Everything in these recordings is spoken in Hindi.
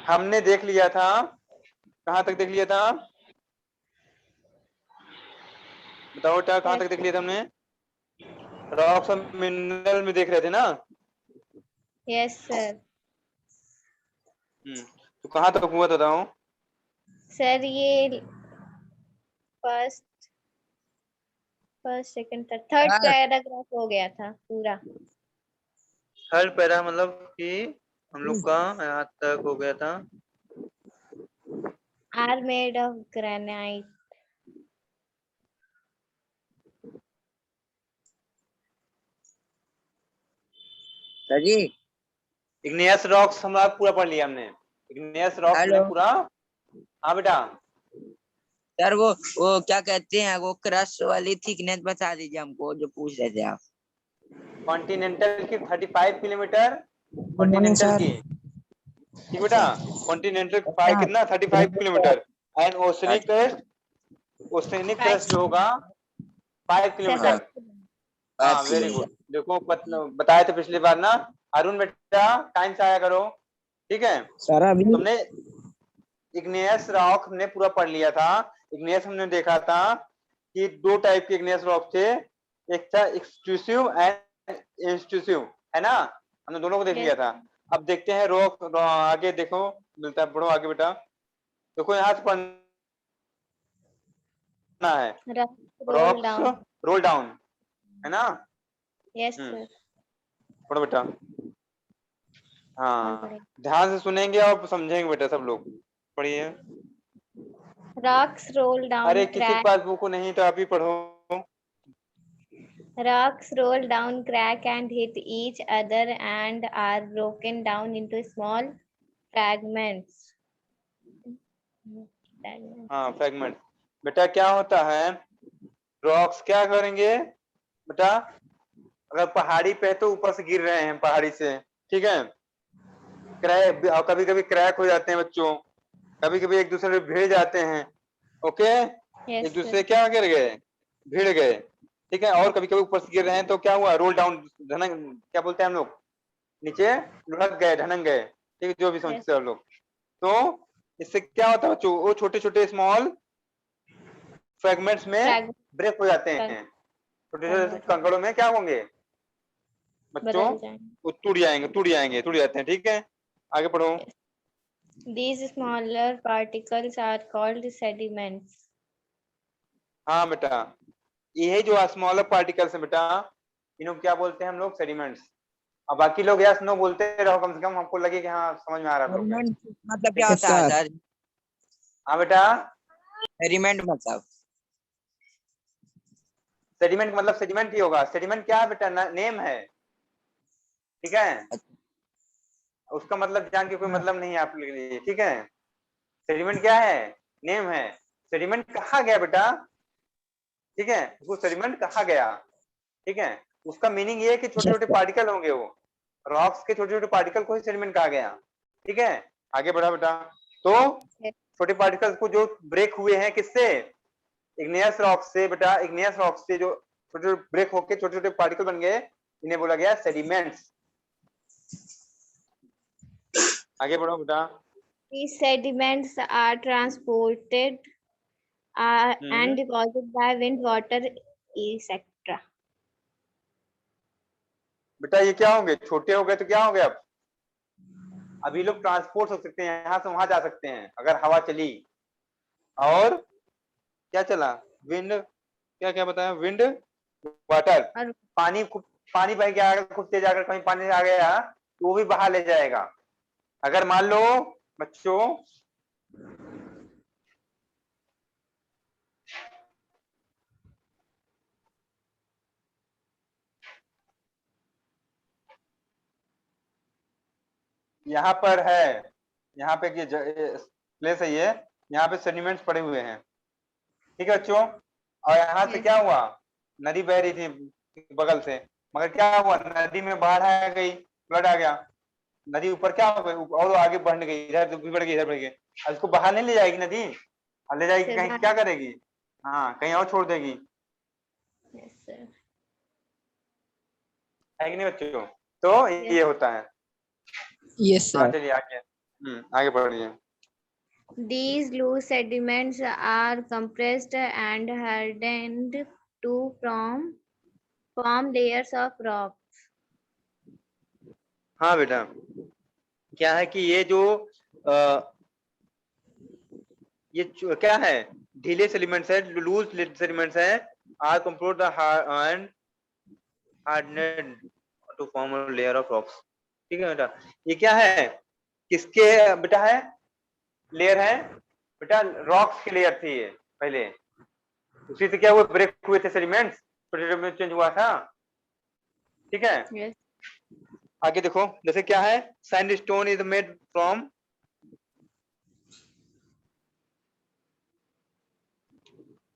हमने देख लिया था, कहाँ तक देख लिया था, बताओ बेटा, कहाँ तक देख लिया था हमने? रॉक्स और मिनरल में देख रहे थे ना। Yes sir. तो कहाँ तक हुआ था बताओ? सर ये फर्स्ट सेकंड थर्ड पैराग्राफ हो गया था पूरा। थर्ड पैरा मतलब कि हम लोग का यहाँ तक हो गया था। Are made of granite. सर जी इग्नियस रॉक्स हमारा पूरा पढ़ लिया हमने। इग्नियस रॉक्स हेलो हमने पूरा। हाँ बेटा। सर, वो क्या कहते हैं, वो क्रस्ट वाली थिकनेस बता दीजिए हमको जो पूछ रहे थे आप। कॉन्टिनेंटल की 35 किलोमीटर कॉन्टिनेंटल की, ठीक बेटा। कॉन्टिनेंटल कितना 35 किलोमीटर। एंड ओशनिक क्रस्ट जो होगा 5 किलोमीटर। हाँ वेरी गुड। देखो बताया तो पिछली बार ना। अरुण बेटा टाइम से आया करो, ठीक है। सर अभी तुमने इग्नियस रॉक हमने पूरा पढ़ लिया था। इग्नियस हमने देखा था कि दो टाइप के इग्नियस रॉक थे, एक था एक्सट्रूसिव एंड इंट्रूसिव, है ना। हमने दोनों को देख लिया था। अब देखते हैं रॉक आगे देखो, मिलता है, बढ़ो आगे बेटा। देखो यहाँ से पढ़ना है, रॉक्स रोल डाउन, है ना। Yes sir. पढ़ो बेटा। हाँ ध्यान से सुनेंगे और समझेंगे बेटा सब लोग। पढ़िए। रॉक्स रोल डाउन अरे किसी के पास बुक नहीं तो आप ही पढ़ो। Rocks roll down, crack and hit each other and are broken down into small fragments. हाँ फ्रैगमेंट। बेटा क्या होता है, रॉक्स क्या करेंगे बेटा, अगर पहाड़ी पे है तो ऊपर से गिर रहे हैं पहाड़ी से, ठीक है। क्रैक, कभी कभी क्रैक हो जाते हैं बच्चों, कभी कभी एक दूसरे में भिड़ जाते हैं। ओके, एक दूसरे क्या गिर गए, भिड़ गए, ठीक है। और कभी कभी ऊपर से गिर रहे हैं तो क्या हुआ, रोल डाउन, धनंग क्या बोलते हैं हम लोग, नीचे लुढ़क गए, ढनक गए, ठीक है, जो भी समझते हैं लोग। तो इससे क्या होता है बच्चों, वो छोटे छोटे स्मॉल फ्रेगमेंट्स में ब्रेक हो जाते हैं। छोटे छोटे कंकड़ों में क्या होंगे बच्चों, वो टूट जाते हैं, ठीक है। आगे पढ़ो। These smaller particles are called sediments. हाँ बेटा, ये जो स्मॉलर पार्टिकल्स है बेटा, इनको क्या बोलते हैं हम लोग, सेडिमेंट्स। अब बाकी लोग यस नो बोलते रहो, कम से कम हमको लगे कि हाँ समझ में आ रहा है। मतलब क्या होता है सर? हाँ बेटा, सेडिमेंट मतलब, सेडिमेंट मतलब सेडिमेंट ही होगा। सेडिमेंट क्या है बेटा, नेम है, ठीक है। उसका मतलब जान के कोई मतलब नहीं है आप लोग के लिए, ठीक है। सेडिमेंट क्या है, नेम है। सेडिमेंट कहा गया बेटा, ठीक है, उसको सेडिमेंट कहा गया, ठीक है। उसका मीनिंग ये है कि छोटे छोटे पार्टिकल होंगे, वो रॉक्स के छोटे छोटे पार्टिकल को ही सेडिमेंट कहा गया, ठीक है। आगे बढ़ा बेटा। तो छोटे पार्टिकल्स को जो ब्रेक हुए हैं किससे, इग्नियस रॉक से बेटा। इग्नियस रॉक से जो छोटे छोटे ब्रेक होके छोटे छोटे पार्टिकल बन गए, इन्हें बोला गया सेडिमेंट्स। आगे बढ़ो बेटा। These sediments are transported and deposited by wind, water, etc. बेटा ये क्या होंगे, छोटे हो गए तो क्या हो गया, अब अभी लोग ट्रांसपोर्ट हो सकते हैं, यहाँ से वहां जा सकते हैं अगर हवा चली। और क्या चला, विंड, क्या क्या बताया, विंड वाटर, पानी बह गया, अगर खूब तेज आकर कहीं पानी आ गया तो वो भी बहा ले जाएगा। अगर मान लो बच्चों यहाँ पर है, यहाँ पे ये प्लेस है, ये यहाँ पे सेडिमेंट्स पड़े हुए हैं, ठीक है बच्चों। और यहाँ से क्या हुआ, नदी बह रही थी बगल से, मगर क्या हुआ, नदी में बाढ़ आ गई, फ्लड आ गया, नदी ऊपर क्या हो गई, और आगे बढ़ गई, इधर भी बढ़ गई, इधर बढ़ गई। अब इसको बाहर नहीं ले जाएगी नदी, और ले जाएगी कहीं, क्या करेगी, हाँ कहीं और छोड़ देगी, है कि नहीं बच्चों। तो ये होता है। Yes sir. चलिए आगे। आगे बढ़िए। These loose sediments are compressed and hardened to form layers of rock. हाँ बेटा, क्या है कि ये जो क्या है, ढीले सेडिमेंट्स है, लूज सेडिमेंट्स है, are compose the and hardened to form a layer of rocks। ठीक है बेटा, ये क्या है, किसके बेटा है, लेयर है बेटा, रॉक्स की लेयर थी ये पहले, उसी से क्या हुआ, ब्रेक हुए थे सेडिमेंट्स, छोटे में चेंज हुआ था। ठीक है, Yes. आगे देखो, जैसे क्या है, sandstone is made from,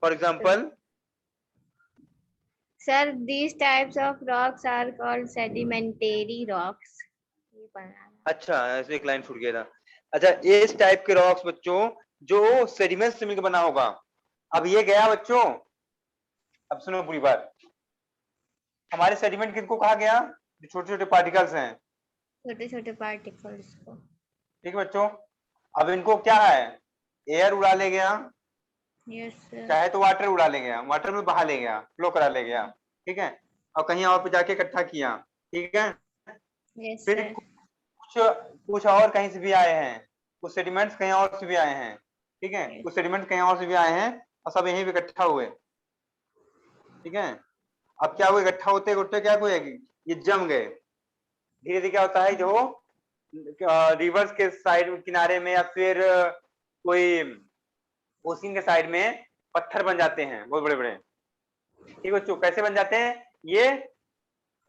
for example, Sir, these types of rocks are called sedimentary rocks. ये पढ़ना है। अच्छा ऐसे एक लाइन छूट गया था। अच्छा, इस टाइप के रॉक्स बच्चों जो सेडिमेंट से मिलकर बना होगा। अब ये गया बच्चों, अब सुनो पूरी बात, हमारे सेडिमेंट किनको कहा गया, जो छोटे छोटे पार्टिकल्स हैं। छोटे छोटे पार्टिकल्स को। ठीक है बच्चों, अब इनको क्या है, एयर उड़ा ले गया, यस सर। चाहे तो वाटर उड़ा ले गया, वाटर में बहा ले गया, फ्लो करा ले गया। ठीक है, और कहीं और पे जाके इकट्ठा किया। ठीक है, यस फिर सर। कुछ कुछ और कहीं से भी आए हैं, कुछ सेडिमेंट्स कहीं और से भी आए हैं। ठीक है, कुछ सेडिमेंट कहीं और से भी आए हैं और सब यहीं पे इकट्ठा हुए। ठीक है, अब क्या हुआ, इकट्ठा होते होते क्या हुआ, ये जम गए। धीरे धीरे क्या होता है, जो रिवर्स के साइड किनारे में या फिर कोई ओशन के साइड में पत्थर बन जाते हैं बहुत बड़े बड़े। ठीक बच्चों, कैसे बन जाते हैं ये,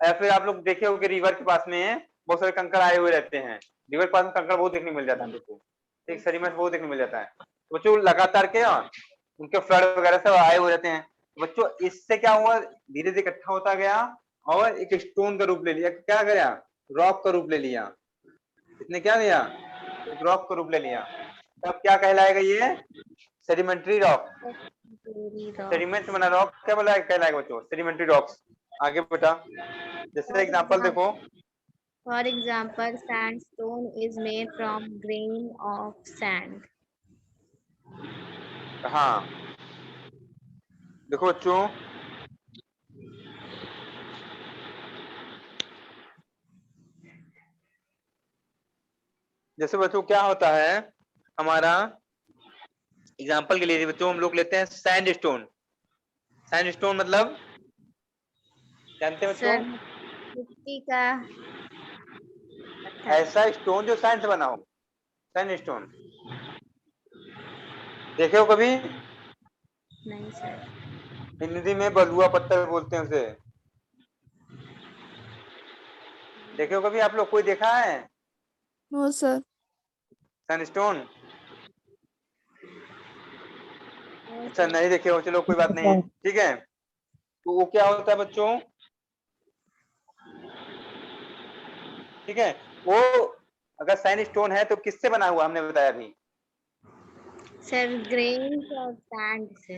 या फिर आप लोग देखे होंगे रिवर के पास में बहुत सारे कंकड़ आए हुए रहते हैं, रिवर के पास में कंकड़ बहुत देखने को मिल जाता है हम लोग को, एक सेडिमेंट बहुत देखने को मिल जाता है। तो बच्चों लगातार के उनके फ्लड वगैरह सब आए हुए रहते हैं। बच्चों इससे क्या हुआ, धीरे धीरे इकट्ठा होता गया और एक स्टोन का रूप ले लिया, क्या गया, रॉक का रूप ले लिया। इसने क्या लिया, एक रॉक का रूप ले लिया। तब क्या कहलाएगा ये, सेडिमेंट्री रॉक। सेडिमेंट से बना रॉक क्या बोला कहलाएगा बच्चों, सेडिमेंट्री रॉक्स। आगे बेटा, जैसे एग्जांपल देखो, For example, sandstone is made from grain of sand. हाँ देखो बच्चों, जैसे बच्चों क्या होता है, हमारा एग्जांपल के लिए बच्चों हम लोग लेते हैं सैंडस्टोन। सैंडस्टोन मतलब जानते हैं बच्चों, सर, मिट्टी का पत्थर। ऐसा स्टोन जो सैंड से बना हो, सैंडस्टोन देखे हो कभी, नहीं सर। हिंदी में बलुआ पत्थर बोलते हैं उसे, देखे हो कभी आप लोग, कोई देखा है नो सर। सैंडस्टोन? अच्छा नहीं देखे हो, चलो कोई बात नहीं है। ठीक है, तो वो क्या होता है बच्चों, ठीक है, वो अगर सैंडस्टोन है तो किससे बना हुआ हमने बताया अभी, सर, ग्रेन और सैंड से।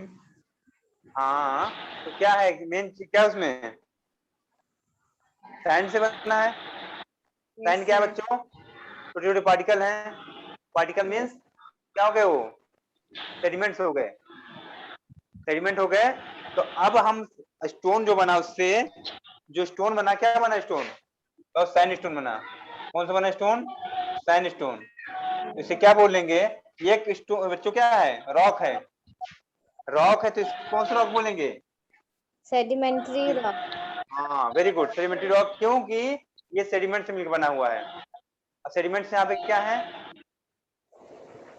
हाँ तो क्या है मेन चीज, क्या उसमें सैंड से बना है। सैंड क्या है बच्चों, छोटे छोटे पार्टिकल हैं, पार्टिकल मीन्स क्या हो गए, वो सेडिमेंट्स हो गए, सेडिमेंट हो गए। तो अब हम स्टोन जो बना उससे, जो स्टोन बना, क्या बना स्टोन, और सैंड स्टोन बना। कौन सा बना स्टोन, सैंड स्टोन। इसे क्या बोलेंगे, ये एक स्टोन बच्चों क्या है, रॉक है, रॉक है तो इसको कौन सा रॉक बोलेंगे, सेडिमेंट्री रॉक। हाँ वेरी गुड, सेडिमेंट्री रॉक, क्योंकि ये सेडिमेंट से मिलकर बना हुआ है। सेडिमेंट से यहाँ पे क्या है,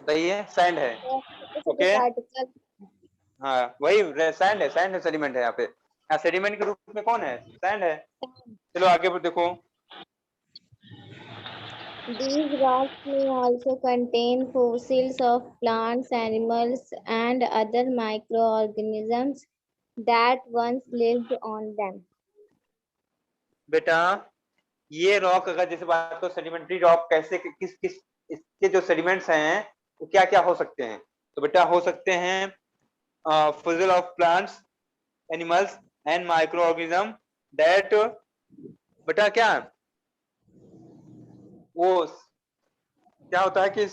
बताइए, सैंड है। छोटे छोटे ओके, पार्टिकल। हाँ वही सैंड है, सैंड है, सेडिमेंट है यहाँ पे, यहाँ सेडिमेंट के रूप में कौन है, सैंड है। चलो आगे पर देखो, These rocks may also contain fossils of plants, animals, and other microorganisms that once lived on them. बेटा ये रॉक, अगर जैसे बात करो सेडिमेंट्री रॉक कैसे, किस किस इसके जो सेडिमेंट्स हैं वो क्या क्या हो सकते हैं, तो बेटा हो सकते हैं fossil of plants, animals and micro organism that, बेटा क्या वो क्या होता है कि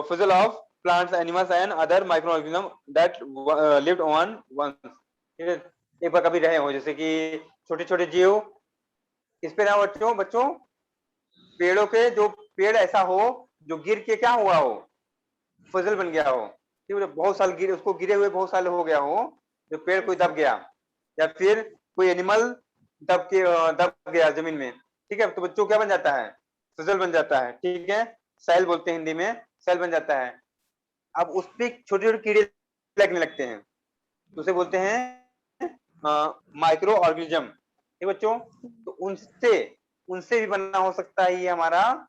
fossil of plants animals and other micro organism that lived on once, ठीक है, एक बार कभी रहे हो, जैसे कि छोटे छोटे जीव, इस पे ना बच्चों बच्चों पेड़ों के जो पेड़ ऐसा हो जो गिर के क्या हुआ हो, फजल बन गया हो, ठीक है, बहुत साल गिरे, उसको गिरे हुए बहुत साल हो गया हो, जो पेड़ कोई दब गया, या फिर कोई एनिमल दब गया जमीन में, ठीक है, तो बच्चों क्या बन जाता है, फजल बन जाता है, ठीक है, सेल बोलते हैं हिंदी में, सेल बन जाता है। अब उस पे छोटे छोटे कीड़े लगने लगते हैं, तो उसे बोलते हैं माइक्रो ऑर्गेनिज्म, ठीक बच्चों, तो उनसे उनसे भी बना हो सकता है ये हमारा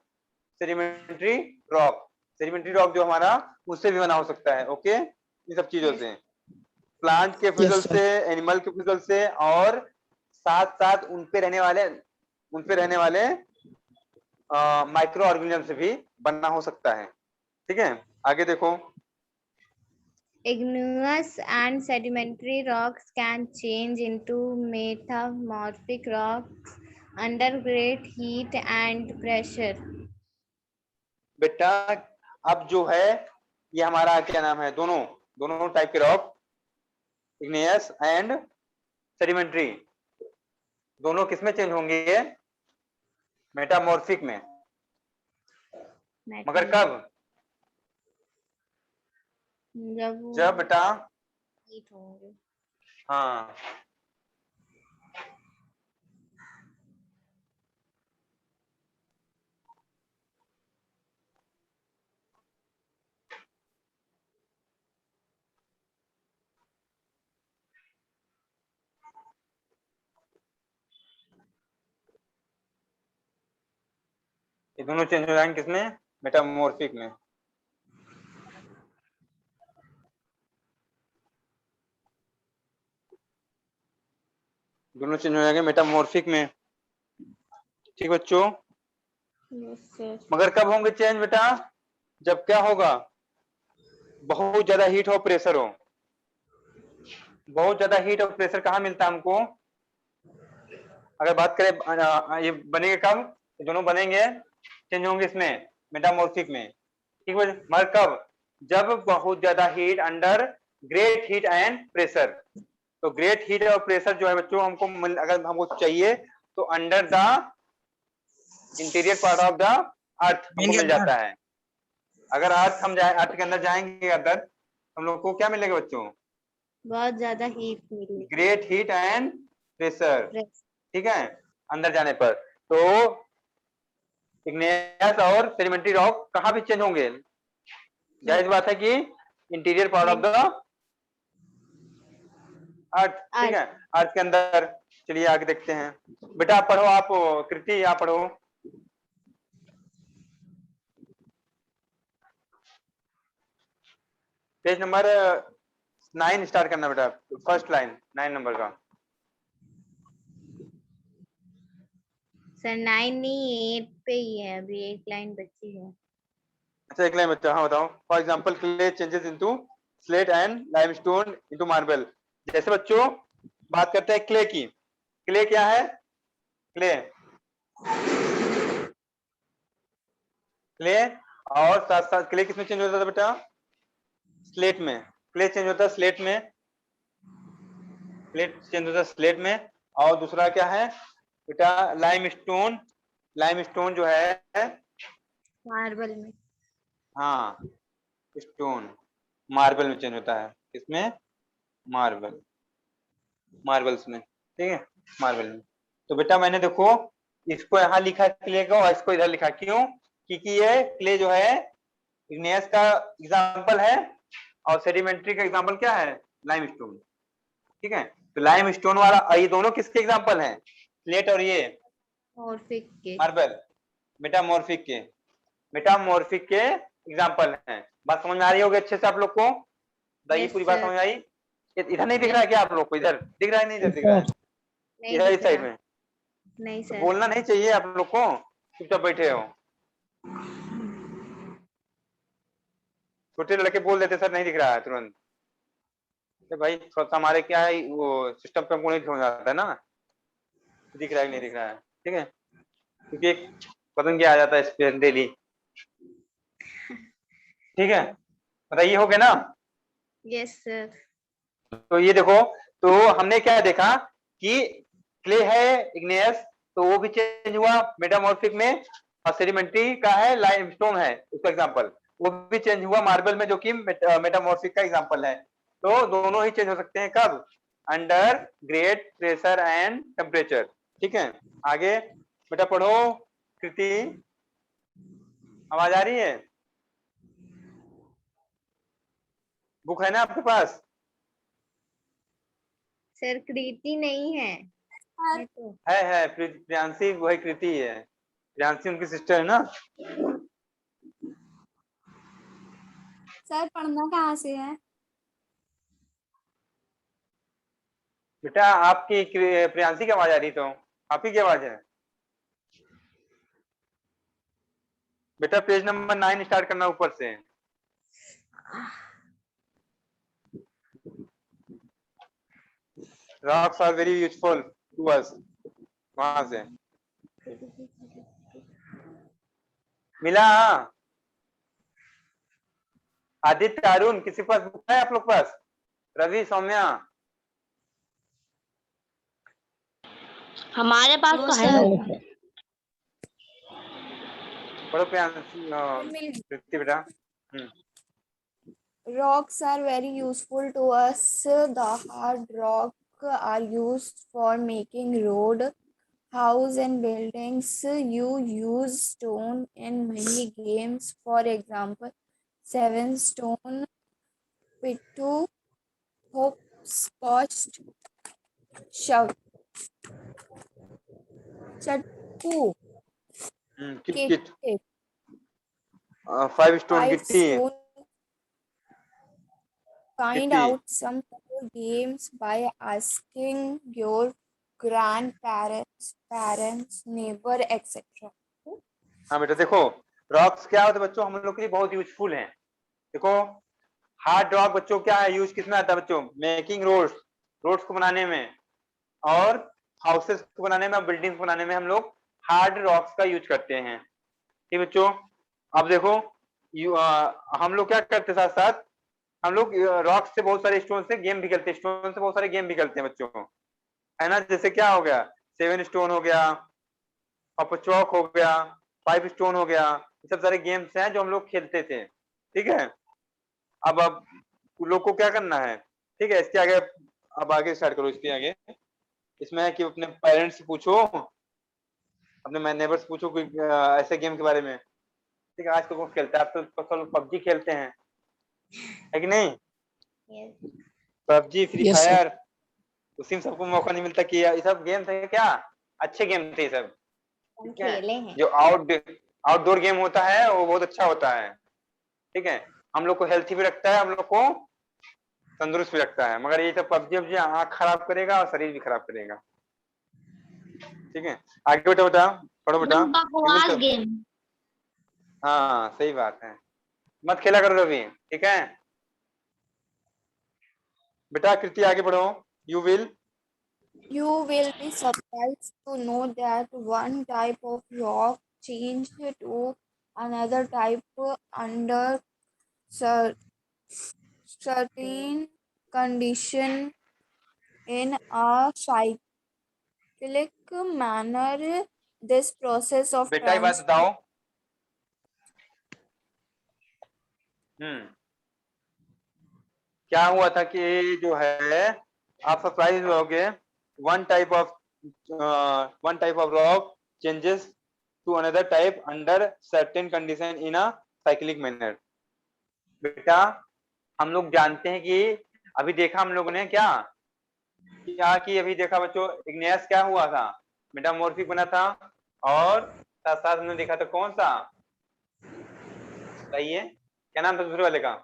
सेडिमेंट्री रॉक, सेडिमेंट्री रॉक जो हमारा, उससे भी बना हो सकता है, ओके, इन सब चीजों से, प्लांट के फिजल Yes, sir. से, एनिमल के फिजल से, और साथ साथ उन पे रहने वाले माइक्रो ऑर्गेनिज्म से भी बनना हो सकता है, ठीक है, आगे देखो। Igneous and sedimentary rocks can change into metamorphic rocks under great heat and pressure. बेटा अब जो है ये हमारा क्या नाम है, दोनों दोनों टाइप के रॉक, इग्नियस एंड सेडिमेंट्री, दोनों किसमें चेंज होंगे, मेटामॉर्फिक में, मगर कब, जब बेटा, हीट होंगे। हाँ, ये दोनों चेंज हो जाएंगे किसमें, मेटामॉर्फिक में, दोनों चेंज हो जाएंगे मेटामॉर्फिक में, ठीक बच्चों, Yes, sir. मगर कब होंगे चेंज बेटा, जब क्या होगा, बहुत ज्यादा हीट और प्रेशर हो, बहुत ज्यादा हीट और प्रेशर कहाँ मिलता है हमको, अगर बात करें ये बनेंगे कब, ये दोनों बनेंगे, चेंज होंगे इसमें मेटामॉर्फिक में, ठीक है, मगर कब, जब बहुत ज्यादा heat under great heat and pressure, तो ग्रेट हीट और प्रेशर जो है बच्चों हमको अगर हमको चाहिए तो under the interior part of the earth हमको मिल जाता है, अगर अर्थ के अंदर जाएंगे अंदर, हम लोग को क्या मिलेगा बच्चों, बहुत ज्यादा हीट मिली। ग्रेट हीट एंड प्रेशर, ठीक है, अंदर जाने पर, तो इग्नियस और सेडिमेंट्री रॉक कहाँ भी चेंज होंगे, जाहिर बात है कि interior part of the earth, ठीक है, अर्थ के अंदर। चलिए आगे देखते हैं, बेटा आप पढ़ो, आप कृति आप पढ़ो, पेज नंबर 9 स्टार्ट करना बेटा, फर्स्ट लाइन 9 नंबर का। सर 9 नहीं 8 पे ही है, अभी एक लाइन बची है। अच्छा एक लाइन बच्चा, हाँ बताओ, for example clay changes into slate and limestone into marble, जैसे बच्चों बात करते हैं क्ले की, क्ले क्या है, क्ले क्ले और साथ साथ क्ले किसमें चेंज होता था बेटा, स्लेट में, क्ले चेंज होता है स्लेट में, स्लेट चेंज होता है स्लेट में, और दूसरा क्या है बेटा, लाइमस्टोन, लाइमस्टोन जो है मार्बल में, हाँ स्टोन, मार्बल में चेंज होता है, किसमें, मार्बल, मार्बल्स में, ठीक है, मार्बल में। तो बेटा मैंने देखो इसको यहाँ लिखा क्ले को और इसको इधर लिखा, क्यों, क्योंकि ये क्ले जो है इग्नियस का एग्जांपल है और सेडिमेंट्री का एग्जांपल क्या है, लाइमस्टोन, ठीक है, तो लाइमस्टोन वाला, ये दोनों किसके एग्जांपल हैं, स्लेट और ये मॉर्फिक के, मार्बल, मेटामॉर्फिक के एग्जांपल हैं। बात समझ में आ रही होगी अच्छे से आप लोग को, बताइए, Yes, पूरी बात sir. समझ आई, इधर नहीं दिख रहा है क्या आप लोग को, इधर दिख रहा है, नहीं इधर दिख रहा है, नहीं इधर दिख इस साइड रहा। में, नहीं तो सर। बोलना नहीं चाहिए आप लोग को, चुपचाप बैठे हो, छोटे लड़के बोल देते सर नहीं दिख रहा है तुरंत, तो भाई थोड़ा सा हमारे क्या है वो सिस्टम पे हमको नहीं समझ आता है ना, दिख रहा है कि नहीं दिख रहा है, ठीक है, क्योंकि एक पतंग आ जाता है इस पे डेली, ठीक है, बताइए हो गया ना। Yes, sir. तो ये देखो, तो हमने क्या देखा कि क्ले है इग्नेयस, तो वो भी चेंज हुआ मेटामॉर्फिक में, और सेडिमेंट्री का है लाइमस्टोन है उसका एग्जांपल, वो भी चेंज हुआ मार्बल में, जो कि मेटामॉर्फिक का एग्जांपल है। तो दोनों ही चेंज हो सकते हैं कब, under great pressure and temperature. ठीक है, आगे बेटा पढ़ो। कृति, आवाज आ रही है? बुक है ना आपके पास? सर कृति नहीं है तो। है प्रियांशी, वही कृति है, प्रियांशी उनकी सिस्टर है ना। सर पढ़ना कहाँ से है? बेटा आपकी प्रियांशी की आवाज आ रही, तो आप ही की आवाज है। बेटा पेज नंबर 9 स्टार्ट करना ऊपर से। Rocks are very useful to us, वहां से मिला। आदित्य, अरुण, किसी के पास बुक है आप लोग पास? रवि, सौम्या, हमारे पास तो है। पढ़ो प्रियांशी, कृति बेटा। Rocks are very useful to us. The hard rock are used for making road, house and buildings. You use stone in many games. For example, seven stone, pittu, hopscotch, shove, chatku, kit kit, kit, 5 stone five गिट्टी। stone. Find गिट्टी, out some more games by asking your grandparents, parents, neighbor, etc. हाँ बेटा देखो, रॉक्स क्या होते हैं बच्चों, हम लोग के लिए बहुत यूजफुल हैं। देखो हार्ड रॉक बच्चों क्या है, यूज किसमें आता है बच्चों, मेकिंग रोड्स, रोड्स को बनाने में, और हाउसेस को बनाने में, बिल्डिंग्स बनाने में हम लोग हार्ड रॉक्स का यूज करते हैं। ठीक बच्चों, अब देखो हम लोग क्या करते हैं, साथ साथ हम लोग रॉक से बहुत सारे स्टोन से गेम भी खेलते हैं, स्टोन से बहुत सारे गेम भी खेलते हैं बच्चों, है ना। जैसे क्या हो गया, 7 स्टोन हो गया, और चौक हो गया, 5 स्टोन हो गया, ये सब सारे गेम्स हैं जो हम लोग खेलते थे। ठीक है, अब लोग को क्या करना है, ठीक है, इसके आगे अब आगे स्टार्ट करो। इसके आगे इसमें है कि अपने पेरेंट्स से पूछो, अपने नेबर्स पूछो कोई ऐसे गेम के बारे में। ठीक है, आज तो कौन खेलता है, आप तो लोग पबजी खेलते हैं, है कि नहीं? Yes. PUBG, free yes sir. Fire, उसी में सबको मौका नहीं मिलता कि ये सब गेम थे क्या, अच्छे गेम थे ये सब। हम ठीक है, खेले हैं। जो आउटडोर गेम होता है वो बहुत अच्छा होता है। ठीक है, हम लोग को हेल्थी भी रखता है, हम लोग को तंदुरुस्त भी रखता है, मगर ये सब पबजी वबजी आंख खराब करेगा और शरीर भी खराब करेगा। ठीक है, आगे बेटा बेटा पढ़ो बेटा। एकदम बकवास गेम। हाँ सही बात है, मत खेला करो रवि, ठीक है बेटा। कृति आगे बढ़ो। You will, You will be surprised to know that one type of rock changed to another type under cer- certain condition in a cyclic manner. This process of बेटा ये बात बताओ। क्या हुआ था कि जो है, आप सरप्राइज होगे, one type of rock changes to another type under certain condition in a cyclic manner. बेटा हम लोग जानते हैं कि अभी देखा हम लोगों ने क्या क्या कि अभी देखा बच्चों, इग्नेयस क्या हुआ था, मेटामॉर्फिक बना था, और साथ साथ हमने देखा था कौन सा, सही है, क्या नाम था दूसरे वाले का,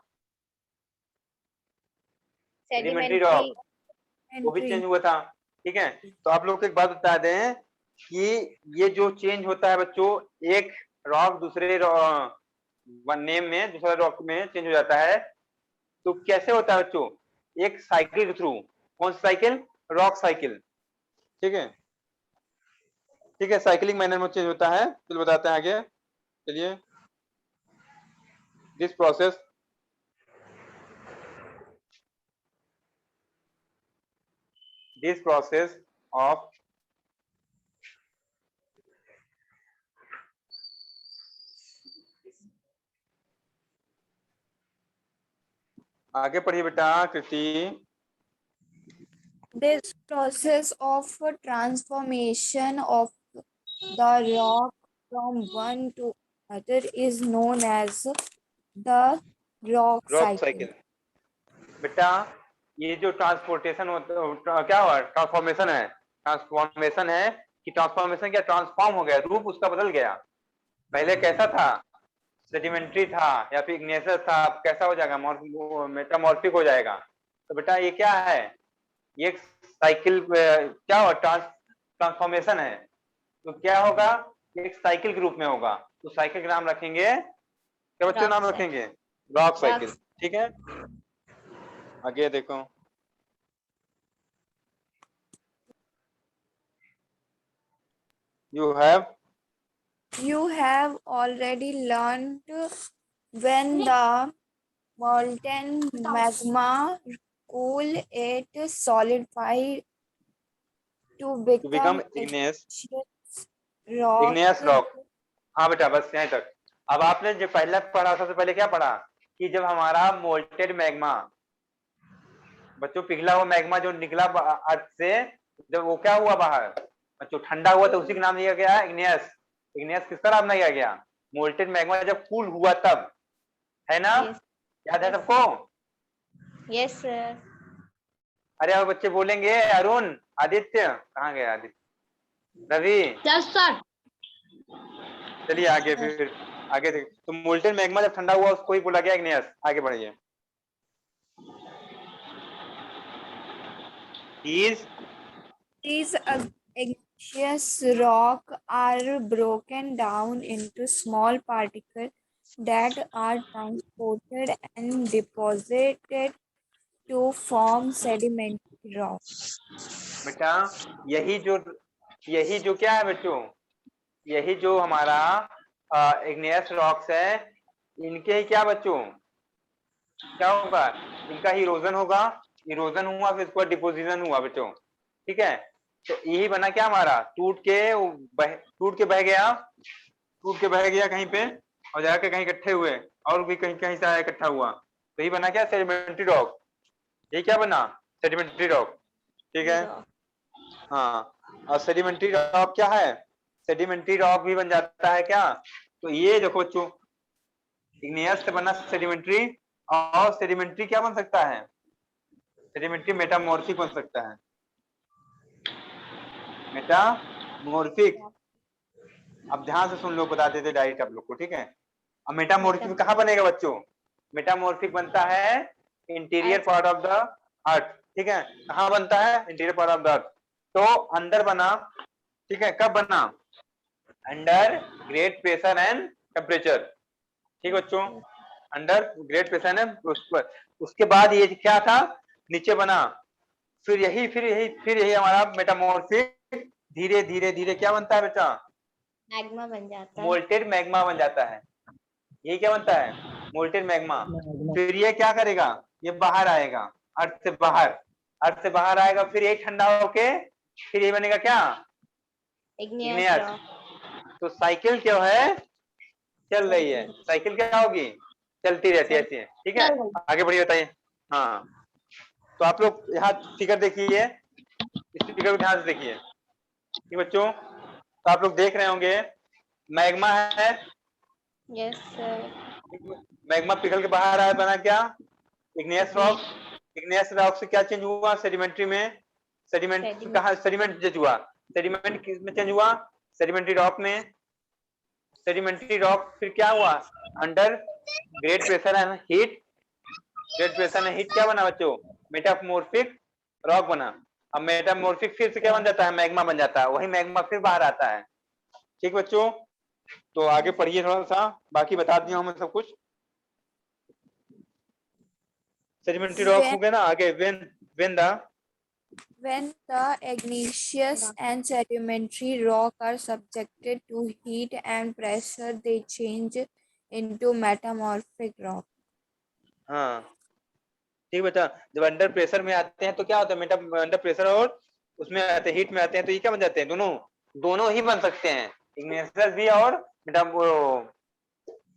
सेडिमेंट्री Sedimentary. रॉक, वो भी entry. चेंज हुआ था। ठीक है, तो आप लोग को एक बात बता दें कि ये जो चेंज होता है बच्चों, एक रॉक दूसरे नेम में, दूसरा रॉक में चेंज हो जाता है, तो कैसे होता है बच्चों, एक साइकिल के थ्रू। कौन सी साइकिल, रॉक साइकिल। ठीक है, ठीक है, साइकिलिंग मैनर में चेंज होता है, चलिए बताते हैं आगे। चलिए This process of आगे पढ़िए बेटा कृति। This process of transformation of the rock from one to other is known as the rock rock cycle. Cycle. बेटा ये जो ट्रांसपोर्टेशन होता क्या हुआ, ट्रांसफॉर्मेशन है कि ट्रांसफॉर्मेशन क्या, ट्रांसफॉर्म हो गया, रूप उसका बदल गया। पहले कैसा था, सेडिमेंट्री था या फिर इग्नेशियस था, अब कैसा हो जाएगा, मेटामॉर्फिक हो जाएगा। तो बेटा ये क्या है, ये एक साइकिल क्या हुआ, ट्रांसफॉर्मेशन है। तो क्या होगा, एक साइकिल के रूप में होगा। तो साइकिल का नाम रखेंगे क्या बच्चों, Rock नाम cycle. रखेंगे रॉक साइकिल। Rock. ठीक है, आगे देखो। You have already learned when the molten magma cool it solidify to become igneous rock. rock। हाँ बेटा बस यहीं तक। अब आपने जो पहले पढ़ा, सबसे पहले क्या पढ़ा कि जब हमारा मोल्टेड मैग्मा, बच्चों पिघला हुआ मैग्मा जो निकला अर्थ से, जब वो क्या हुआ बाहर बच्चों, ठंडा हुआ, तो उसी का नाम दिया गया इग्नियस। इग्नियस किसका नाम दिया गया, मोल्टेड मैग्मा जब कूल हुआ तब, है ना? Yes. याद है सबको? Yes, sir. अरे अब बच्चे बोलेंगे, अरुण, आदित्य कहाँ गए, आदित्य, रवि, Yes, sir. चलिए आगे फिर आगे देख। तो मोल्टेन मैग्मा जब ठंडा हुआ उसको ही बोला गया इग्नियस। आगे बढ़िए। These igneous rock are broken down into small particles that are transported and deposited to form sedimentary rock. बेटा यही जो क्या है बच्चों, यही जो हमारा इग्नियस रॉक्स है, इनके ही क्या बच्चों क्या होगा, इनका ही इरोजन होगा। इरोजन हुआ फिर इसको डिपोजिशन हुआ बच्चों। ठीक है, तो यही बना क्या हमारा, टूट के बह गया कहीं पे और जाके कहीं इकट्ठे हुए, और भी कहीं कहीं से इकट्ठा हुआ, तो यही बना क्या, सेडिमेंट्री रॉक। ये क्या बना, सेडिमेंट्री रॉक। ठीक है, हाँ। और सेडिमेंट्री रॉक क्या है, सेडिमेंट्री रॉक भी बन जाता है क्या, तो ये देखो बच्चों, इग्नियस से बना सेडिमेंट्री, और सेडिमेंट्री क्या बन सकता है, सेडिमेंट्री मेटामॉर्फिक बन सकता है, मेटामॉर्फिक। अब ध्यान से सुन लो, बता देते डायरेक्ट आप लोग को। ठीक है, अब मेटामॉर्फिक कहाँ बनेगा बच्चों, मेटामॉर्फिक बनता है interior part of the earth. ठीक है, कहाँ बनता है, interior part of the earth. तो अंदर बना, ठीक है, कब बना, under great pressure and temperature. ठीक बच्चों, अंडर ग्रेट प्रेशर एंड, उसके बाद ये क्या था, नीचे बना, फिर यही हमारा मेटामॉर्फिक धीरे धीरे क्या बनता है बेटा, मैग्मा बन जाता है। मोल्टेड मैग्मा बन जाता है। ये क्या बनता है, मोल्टेड मैग्मा। फिर ये क्या करेगा, ये बाहर आएगा, अर्थ से बाहर आएगा, फिर ये ठंडा होके फिर ये बनेगा क्या, इग्नियस। तो साइकिल क्या है, चल रही है, साइकिल क्या होगी, चलती रहती है ऐसी। ठीक है, आगे बढ़िए बताइए। हाँ, तो आप लोग यहाँ फिगर देखिए, इस फिगर को ध्यान से देखिए। ठीक बच्चों, तो आप लोग देख रहे होंगे मैग्मा है। Yes sir. मैग्मा पिघल के बाहर आया, बना क्या, इग्नियस रॉक। इग्नियस रॉक से क्या चेंज हुआ, सेडिमेंट्री में, सेडिमेंट कहाँ, सेडिमेंट चेंज हुआ, सेडिमेंट किस में चेंज हुआ, सेडिमेंट्री रॉक में। सेडिमेंट्री रॉक फिर क्या हुआ, under great pressure and heat, great pressure and heat क्या बना बच्चों, मेटामॉर्फिक रॉक बना। अब मेटामॉर्फिक फिर से क्या बन जाता है, मैग्मा बन जाता है, वही मैग्मा फिर बाहर आता है। ठीक बच्चों, तो आगे पढ़िए थोड़ा सा, बाकी बता दिया हमें सब कुछ। सेडिमेंट्री रॉक हो गया ना, आगे when the igneous and sedimentary rock are subjected to heat and pressure, they change into metamorphic rock. हाँ ठीक बेटा, जब अंडर प्रेशर में आते हैं तो क्या होता है, अंडर प्रेशर और उसमें आते हैं, हीट में आते हैं, तो ये क्या बन जाते हैं, दोनों ही बन सकते हैं, इग्नेशियस भी और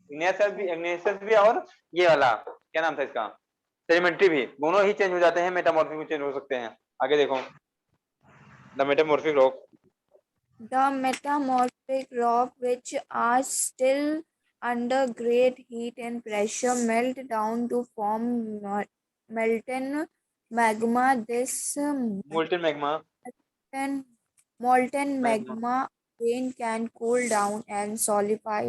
इग्नेशियस भी और ये वाला क्या नाम था इसका, सेडिमेंट्री भी, दोनों ही चेंज हो जाते हैं, मेटामॉर्फिक में चेंज हो सकते हैं। आगे देखो, the metamorphic rock. The metamorphic rock, which are still under great heat and pressure, melt down to form molten magma. This molten magma molten magma again can cool down and solidify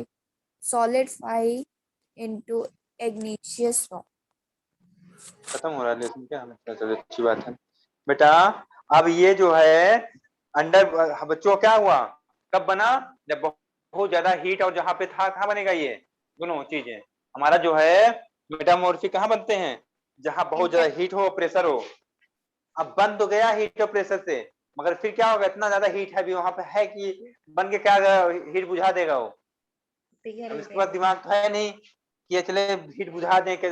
into igneous rock. खत्म हो रहा है लेकिन क्या, हमें चलो अच्छी बात है बेटा। अब ये जो है अंडर, बच्चों क्या हुआ, कब बना, जब बहुत ज्यादा हीट और जहां पे था, कहाँ बनेगा ये दोनों चीजें, हमारा जो है मेटामॉर्फिक कहाँ बनते हैं, जहां बहुत ज्यादा हीट हो, प्रेशर हो। अब बन तो गया हीट और प्रेशर से, मगर फिर क्या होगा, इतना ज्यादा हीट है भी वहां पे है कि बन के क्या हीट बुझा देगा वो। अब इसके बाद दिमाग तो है नहीं कि चले हीट बुझा दें कि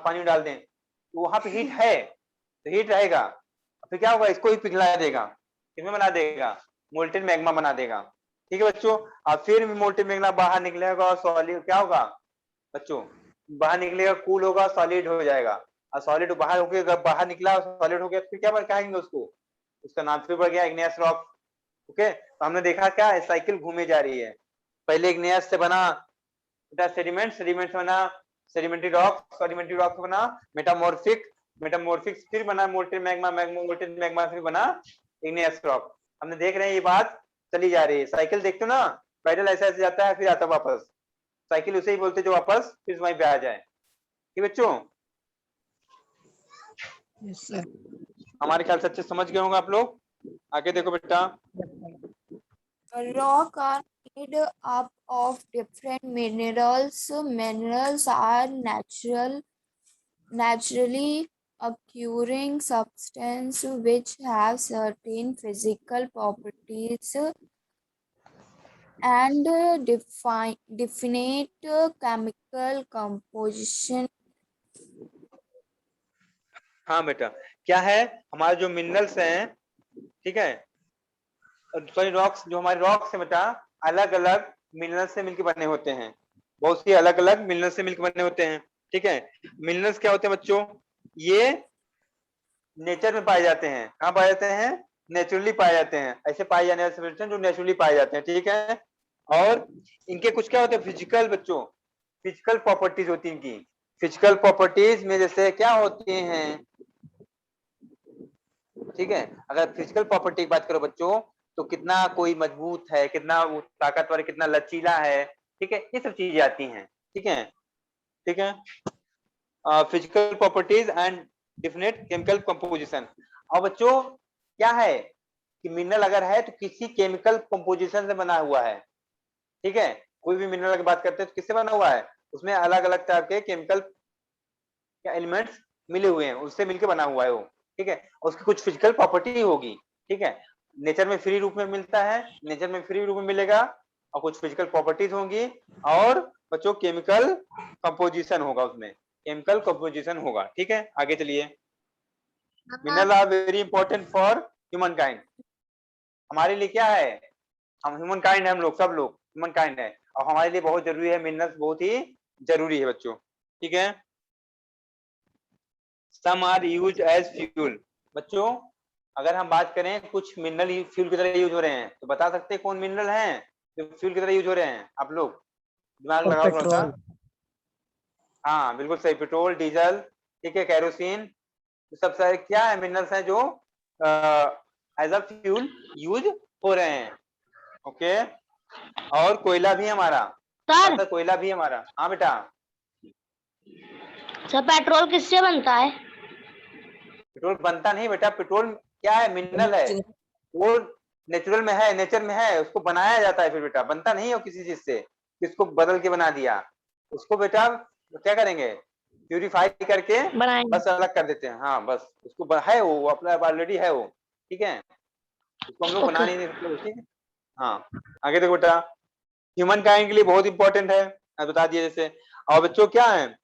पानी डाल दें, तो वहां पे हीट है तो हीट रहेगा, फिर क्या होगा, इसको ही पिघला देगा, किसमें बना देगा, मोल्टेन मैग्मा बना देगा। ठीक है बच्चों, अब फिर मोल्टेन मैग्मा बाहर निकलेगा और सॉलिड क्या होगा बच्चों, बाहर निकलेगा, कूल होगा, सॉलिड हो जाएगा, और सॉलिड बाहर होके बाहर निकला सॉलिड हो गया, फिर क्या कहेंगे उसको, उसका नाम फिर बढ़ गया इग्नियस रॉक। ओके, तो हमने देखा क्या साइकिल घूमे जा रही है, पहले इग्नियस से बना सेडिमेंट, सेडिमेंट से बना सेडिमेंट्री रॉक, सेडिमेंट्री रॉक से बना मेटामॉर्फिक, मेटामॉर्फिक फिर बना मोल्टेन मैग्मा, मोल्टेन मैग्मा फिर बना इग्नियस रॉक। हमने देख रहे हैं ये बात चली जा रही है, साइकिल देखते हो ना, पैडल ऐसे ऐसे जाता है फिर आता है वापस, साइकिल उसे ही बोलते जो वापस फिर वहीं पे आ जाए। ठीक बच्चों, Yes, sir. हमारे ख्याल से अच्छे समझ गए होंगे आप लोग। आगे देखो बेटा, Rock are made up of different minerals. Minerals are naturally occurring substances which have certain physical properties and definite chemical composition. हाँ बेटा, क्या है, हमारे जो मिनरल्स हैं, ठीक है, सॉरी रॉक्स, जो हमारे रॉक्स है बेटा, अलग अलग मिनरल्स से मिलकर बने होते हैं, बहुत सी अलग अलग मिनरल्स से मिलकर बने होते हैं। ठीक है, मिनरल्स क्या होते हैं बच्चों, ये नेचर में पाए जाते हैं, कहाँ पाए जाते हैं, नेचुरली पाए जाते हैं, ऐसे पाए जाने वाले सब्सटेंस जो नेचुरली पाए जाते हैं। ठीक है, और इनके कुछ क्या होते हैं, फिजिकल बच्चों, फिजिकल प्रॉपर्टीज होती है इनकी, फिजिकल प्रॉपर्टीज में जैसे क्या होती हैं, ठीक है, अगर फिजिकल प्रॉपर्टी की बात करो बच्चों, तो कितना कोई मजबूत है, कितना ताकतवर, कितना लचीला है, ठीक है, ये सब चीजें आती हैं। ठीक है, ठीक है, physical properties and definite chemical composition. और बच्चों क्या है कि मिनरल अगर है तो किसी केमिकल कंपोजिशन से बना हुआ है। ठीक है, कोई भी मिनरल की बात करते हैं तो किससे बना हुआ है, उसमें अलग अलग टाइप के केमिकल एलिमेंट्स मिले हुए हैं, उससे मिलकर बना हुआ है वो। ठीक है, उसकी कुछ फिजिकल प्रॉपर्टी होगी। ठीक है, नेचर में फ्री रूप में मिलता है, नेचर में फ्री रूप में मिलेगा, और कुछ फिजिकल प्रॉपर्टीज होंगी, और बच्चों केमिकल कंपोजिशन होगा, उसमें केमिकल कंपोजिशन होगा। ठीक है, आगे चलिए, mineral are very important for humankind. हमारे लिए क्या है, हम ह्यूमन काइंड है, हम लोग सब लोग ह्यूमन काइंड है, और हमारे लिए बहुत जरूरी है, मिनरल्स बहुत ही जरूरी है बच्चों। ठीक है, some are use as fuel. बच्चों अगर हम बात करें कुछ मिनरल फ्यूल की तरह यूज हो रहे हैं, तो बता सकते हैं कौन मिनरल हैं जो फ्यूल की तरह यूज हो रहे हैं, आप लोग दिमाग लगाओ थोड़ा सा। हाँ बिल्कुल सही, पेट्रोल, डीजल, ठीक है, केरोसिन, तो सब सारे क्या है, मिनरल्स हैं जो एज अ फ्यूल यूज हो रहे हैं। ओके, और कोयला भी हमारा, सर कोयला भी हमारा, हाँ बेटा, सर पेट्रोल किससे बनता है? पेट्रोल बनता नहीं बेटा, पेट्रोल क्या है, मिनरल है, वो नेचुरल में है, नेचर में है, उसको बनाया जाता है, फिर बेटा बनता नहीं हो किसी चीज से, किसको बदल के बना दिया, उसको बेटा क्या करेंगे, प्यूरिफाई करके बनाएंगे। बस अलग कर देते हैं। हाँ बस उसको है वो अपना ऑलरेडी है वो। ठीक है, उसको हम लोग बना नहीं सकते। ठीक है, हाँ आगे देखो बेटा, ह्यूमन काइंड के लिए बहुत इंपॉर्टेंट है, बता दिया जैसे। और बच्चों क्या है,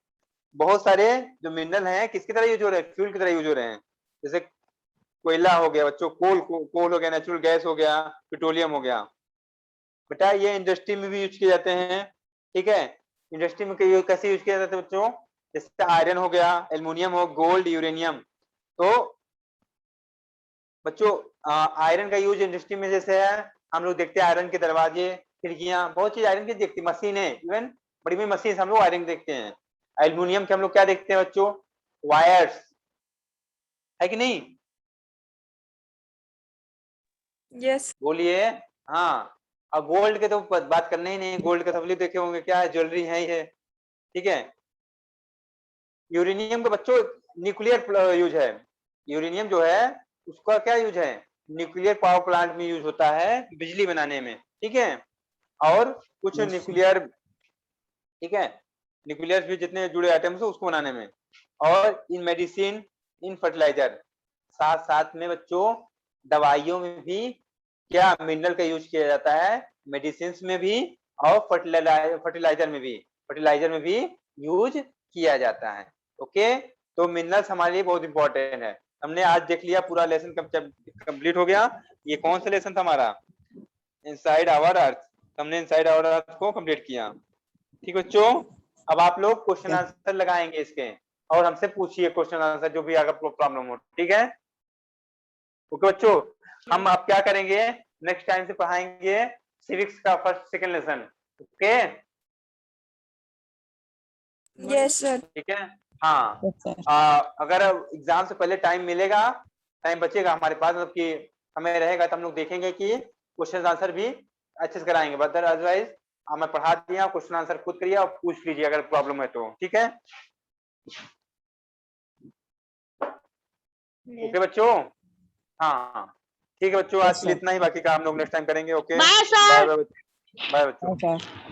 बहुत सारे जो मिनरल हैं किसकी तरह यूज हो रहे हैं, फ्यूल की तरह यूज हो रहे हैं। जैसे कोयला हो गया बच्चों, कोल हो गया, नेचुरल गैस हो गया, पेट्रोलियम हो गया। बेटा ये इंडस्ट्री में भी यूज किए जाते हैं, ठीक है। इंडस्ट्री में कैसे यूज किया जाता है बच्चों, जैसे आयरन हो गया, एल्युमिनियम हो, गोल्ड, यूरेनियम। तो बच्चों आयरन का यूज इंडस्ट्री में जैसे है, हम लोग देखते हैं आयरन के दरवाजे, खिड़कियां, बहुत चीज आयरन की देखते हैं, मशीनें, इवन बड़ी बड़ी मशीन हम लोग आयरन देखते हैं। एल्युमिनियम के हम लोग क्या देखते हैं बच्चों, वायर्स, है कि नहीं, Yes. बोलिए। हाँ, और गोल्ड के तो बात करना ही नहीं, गोल्ड का सब लोग देखे होंगे, क्या है, ज्वेलरी है ही है, ठीक है। यूरेनियम का बच्चों न्यूक्लियर यूज है, यूरेनियम जो है उसका क्या यूज है, न्यूक्लियर पावर प्लांट में यूज होता है बिजली बनाने में, ठीक है। और कुछ न्यूक्लियर, ठीक है, न्यूक्लियर भी जितने जुड़े आइटम्स है उसको बनाने में, और इन मेडिसिन, इन फर्टिलाइजर, साथ साथ में बच्चों दवाइयों में भी क्या मिनरल का यूज किया जाता है, मेडिसिन में भी और फर्टिलाइजर में भी यूज किया जाता है। ओके, तो मिनरल्स हमारे लिए बहुत इंपॉर्टेंट है। हमने आज देख लिया, पूरा लेसन कंप्लीट हो गया। ये कौन सा लेसन था हमारा, इनसाइड आवर अर्थ, हमने इनसाइड आवर अर्थ को कंप्लीट किया। ठीक बच्चों, अब आप लोग क्वेश्चन आंसर लगाएंगे इसके, और हमसे पूछिए क्वेश्चन आंसर जो भी अगर प्रॉब्लम हो, ठीक है। ओके बच्चों, हम अब क्या करेंगे, नेक्स्ट टाइम से पढ़ाएंगे सिविक्स का first second lesson. Okay, Yes, sir. ठीक है। हाँ, अगर एग्जाम से पहले टाइम मिलेगा, टाइम बचेगा हमारे पास, मतलब कि हमें रहेगा, तो हम लोग देखेंगे कि क्वेश्चन आंसर भी अच्छे से कराएंगे। बट अदरवाइज मैं पढ़ा दिया, क्वेश्चन आंसर खुद करिए और पूछ लीजिए अगर प्रॉब्लम है तो, ठीक है। ओके बच्चों, हाँ ठीक है बच्चों, आज के लिए इतना ही, बाकी का हम लोग नेक्स्ट टाइम करेंगे। Okay, bye bye sir. Bye, bye बच्चों। Okay.